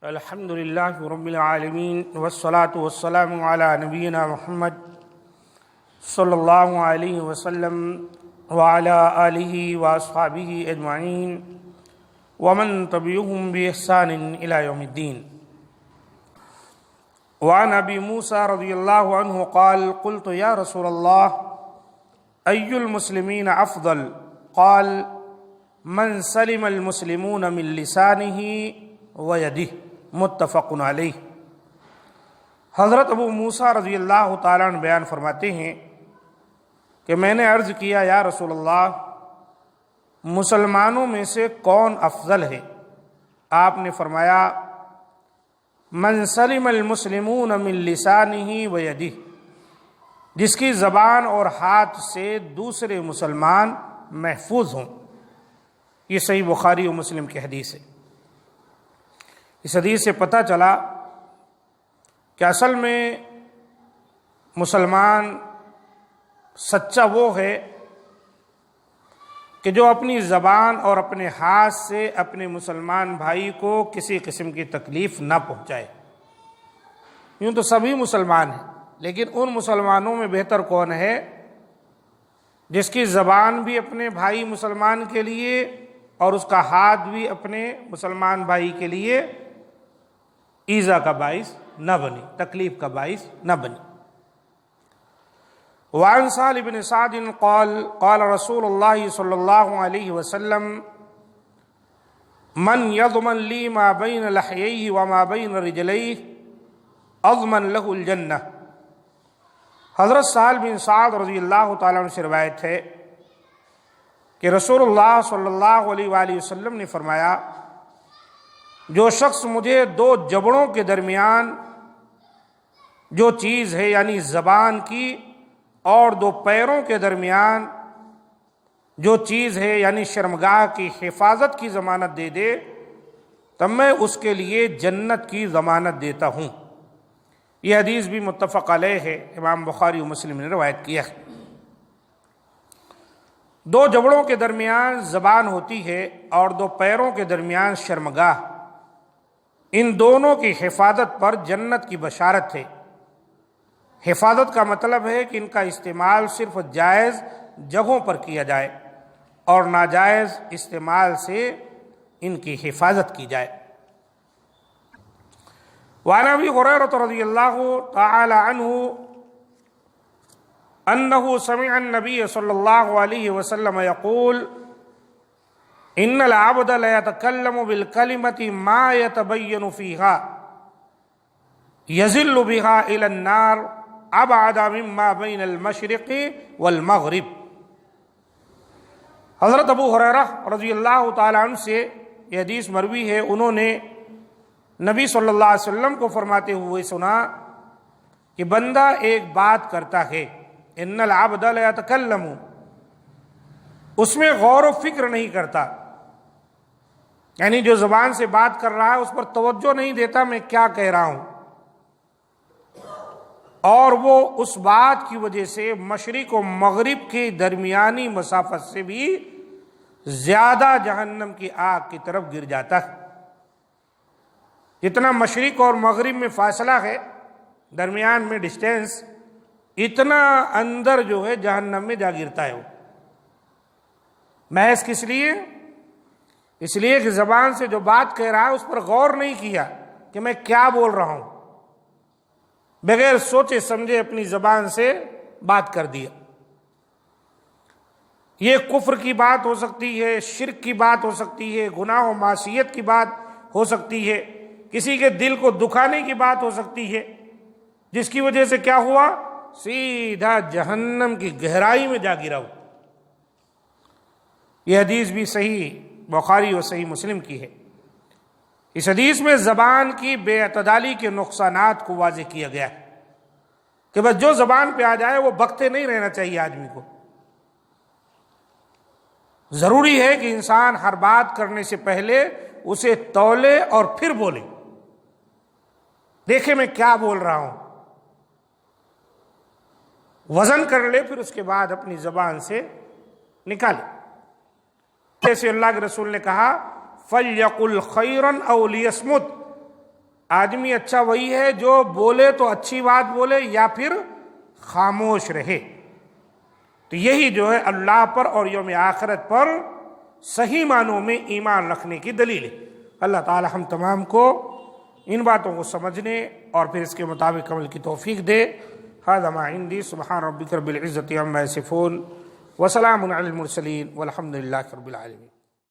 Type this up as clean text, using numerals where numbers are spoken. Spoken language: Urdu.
الحمد للہ رب العالمین والصلاة والسلام علی نبینا محمد صلی اللہ علیہ وسلم وعلی آلہ واصحابہ اجمعین ومن تبعهم بإحسان إلى يوم الدین۔ وعن ابی موسیٰ رضی اللہ عنہ قال قلت یا رسول اللہ ای المسلمین افضل قال من سلم المسلمون من لسانہ ویدہ، متفق علیہ۔ حضرت ابو موسیٰ رضی اللہ تعالیٰ عنہ بیان فرماتے ہیں کہ میں نے عرض کیا یا رسول اللہ مسلمانوں میں سے کون افضل ہے؟ آپ نے فرمایا من سلم المسلمون من لسانہ ویدہ، جس کی زبان اور ہاتھ سے دوسرے مسلمان محفوظ ہوں۔ یہ صحیح بخاری و مسلم کی حدیث ہے۔ اس حدیث سے پتہ چلا کہ اصل میں مسلمان سچا وہ ہے کہ جو اپنی زبان اور اپنے ہاتھ سے اپنے مسلمان بھائی کو کسی قسم کی تکلیف نہ پہنچائے۔ یوں تو سبھی مسلمان ہیں، لیکن ان مسلمانوں میں بہتر کون ہے جس کی زبان بھی اپنے بھائی مسلمان کے لیے اور اس کا ہاتھ بھی اپنے مسلمان بھائی کے لیے ایذا کا باعث نہ بنی، تکلیف کا باعث نہ بنی۔ وعن سہل بن سعد قال قال رسول اللہ صلی اللہ علیہ وسلم من یضمن لی ما بین لحییہ وما بین رجلیہ اضمن لہ الجنہ۔ حضرت سہل بن سعد رضی اللہ تعالیٰ عنہ سے روایت ہے کہ رسول اللہ صلی اللہ علیہ وآلہ وسلم نے فرمایا جو شخص مجھے دو جبڑوں کے درمیان جو چیز ہے یعنی زبان کی اور دو پیروں کے درمیان جو چیز ہے یعنی شرمگاہ کی حفاظت کی ضمانت دے دے تب میں اس کے لیے جنت کی ضمانت دیتا ہوں۔ یہ حدیث بھی متفق علیہ ہے، امام بخاری و مسلم نے روایت کیا ہے۔ دو جبڑوں کے درمیان زبان ہوتی ہے اور دو پیروں کے درمیان شرمگاہ، ان دونوں کی حفاظت پر جنت کی بشارت ہے۔ حفاظت کا مطلب ہے کہ ان کا استعمال صرف جائز جگہوں پر کیا جائے اور ناجائز استعمال سے ان کی حفاظت کی جائے۔ وعن ابی ہریرہ رضی اللہ تعالی عنہ انہ سمع النبی صلی اللہ علیہ وسلم یقول ان العبد لیتکلم بالکلمۃ ما یتبین فیہا یزل بہا الی النار ابعد مما بین المشرق والمغرب۔ حضرت ابو ہریرہ رضی اللہ تعالیٰ عنہ سے یہ حدیث مروی ہے، انہوں نے نبی صلی اللہ علیہ وسلم کو فرماتے ہوئے سنا کہ بندہ ایک بات کرتا ہے، ان العبد لیتکلم، اس میں غور و فکر نہیں کرتا، یعنی جو زبان سے بات کر رہا ہے اس پر توجہ نہیں دیتا میں کیا کہہ رہا ہوں، اور وہ اس بات کی وجہ سے مشرق و مغرب کی درمیانی مسافت سے بھی زیادہ جہنم کی آگ کی طرف گر جاتا ہے۔ جتنا مشرق اور مغرب میں فاصلہ ہے، درمیان میں ڈسٹینس، اتنا اندر جو ہے جہنم میں جا گرتا ہے وہ۔ محض کس لیے؟ اس لیے کہ زبان سے جو بات کہہ رہا ہے اس پر غور نہیں کیا کہ میں کیا بول رہا ہوں، بغیر سوچے سمجھے اپنی زبان سے بات کر دیا۔ یہ کفر کی بات ہو سکتی ہے، شرک کی بات ہو سکتی ہے، گناہ و معصیت کی بات ہو سکتی ہے، کسی کے دل کو دکھانے کی بات ہو سکتی ہے، جس کی وجہ سے کیا ہوا؟ سیدھا جہنم کی گہرائی میں جا گرا ہو۔ یہ حدیث بھی صحیح بخاری و صحیح مسلم کی ہے۔ اس حدیث میں زبان کی بے اعتدالی کے نقصانات کو واضح کیا گیا ہے کہ بس جو زبان پہ آ جائے وہ بکتے نہیں رہنا چاہیے آدمی کو۔ ضروری ہے کہ انسان ہر بات کرنے سے پہلے اسے تولے اور پھر بولے، دیکھے میں کیا بول رہا ہوں، وزن کر لے، پھر اس کے بعد اپنی زبان سے نکالے۔ جیسے اللہ کے رسول نے کہا فَلْيَقُلْ خَيْرًا أَوْ لِيَصْمُتْ، آدمی اچھا وہی ہے جو بولے تو اچھی بات بولے یا پھر خاموش رہے۔ تو یہی جو ہے اللہ پر اور یوم آخرت پر صحیح معنوں میں ایمان رکھنے کی دلیل ہے۔ اللہ تعالی ہم تمام کو ان باتوں کو سمجھنے اور پھر اس کے مطابق عمل کی توفیق دے۔ ھذا ما عندی، سبحان ربک رب العزۃ عما یصفون وسلام علی المرسلین والحمد للہ رب العالمین۔